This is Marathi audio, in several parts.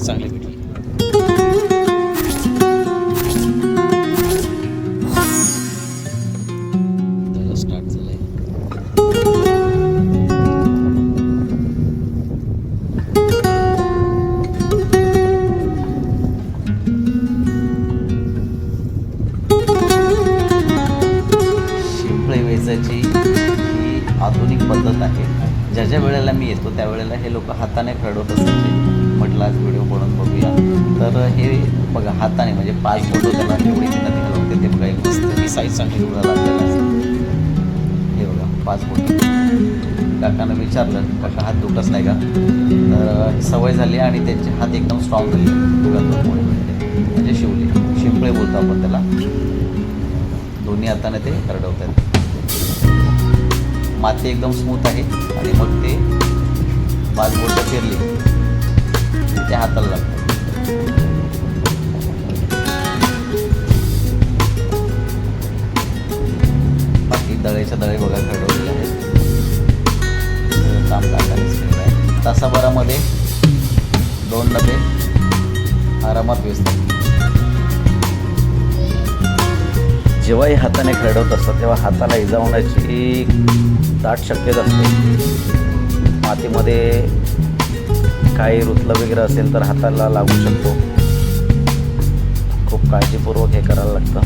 साईज चांगली भेटली. स्टार्ट झालंय. शिंपळे वेचायची ही आधुनिक पद्धत आहे. ज्या ज्या वेळेला मी येतो त्यावेळेला हे लोक हाताने खरडवत असायचे. म्हटलं आज व्हिडिओ बनवून बघूया. तर हे बघा हाताने म्हणजे 5 बोटं त्याला एवढी मेहनत घालवते. ते बघा एक मस्त ही साईज चांगली एवढा लागलेला असते. हे बघा 5 बोटं. काकानं विचारलं काका हात दुखत नाही का, तर सवय झाली आणि त्यांचे हात एकदम स्ट्रॉंग झाले. म्हणजे शिंपळे बोलतो आपण त्याला. दोन्ही हाताने ते खरडवतात. माती एकदम स्मूथ आहे आणि मग ते 5 बोटं फिरली त्या हाताला लागतात. बाकी दळेच्या दळे बघा खरडवलेले आहेत. काम काकानेच केलेलं आहे. तासाभरामध्ये 2 डबे आरामात वेचतात. जेव्हा हे हाताने खरडवत असतात तेव्हा हाताला इजा होण्याची दाट शक्यता असते. मातीमध्ये काही रुतलं वगैरे असेल तर हाताला लागू शकतो. खूप काळजीपूर्वक हे करायला लागतं.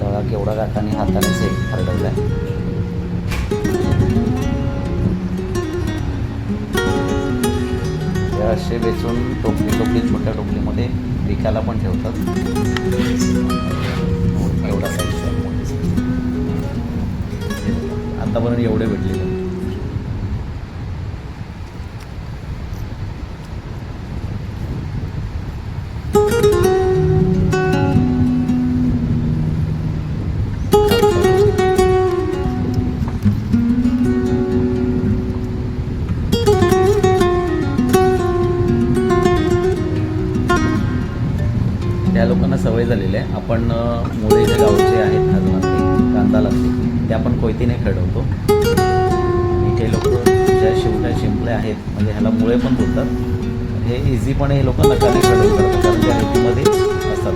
तळा केवढा काकाने हातानेच हे खरडवलं आहे. हे असे वेचून टोपली छोट्या टोपलीमध्ये विकायला पण ठेवतात. एवढा साईज आतापर्यंत एवढे भेटलेले. त्या लोकांना सवय झालेली आहे. आपण मुळे जे गावचे आहेत खाजणातले कांदा लागते ते आपण कोयतीने खरडवतो. आणि हे लोक ज्या शिंपळे आहेत म्हणजे ह्याला मुळे पण बोलतात. हे इझीपणे हे लोक नकाने खरडवतात कारण त्या रेतीमध्ये असतात.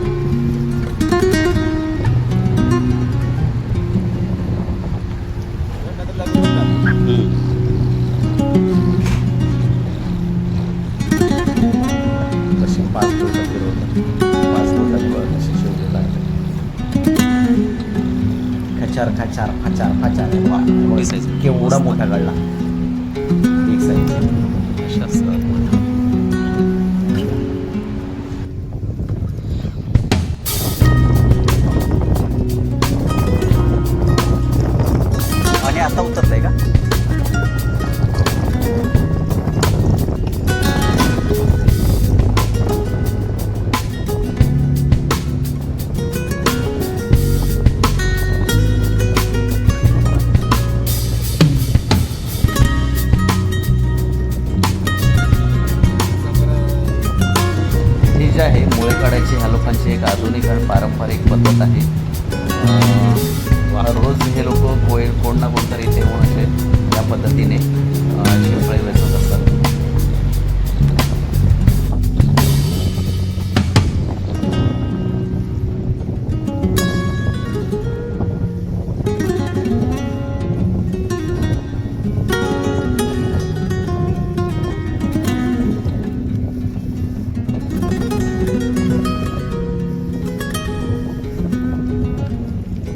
कशी 5 बोटं फिरवतात. 5 बोटांनी बघा कशी शिवलेलं आहे. खचार केवढा मोठा काढला. एक साईज अशा असतात. आणि आता उतरलंय का? आहे मुळे काढायची ह्या लोकांची एक आधुनिक आणि पारंपरिक पद्धत आहे. रोज हे लोक कोण ना कोणतरी इथे येऊन असे या पद्धतीने शिंपळे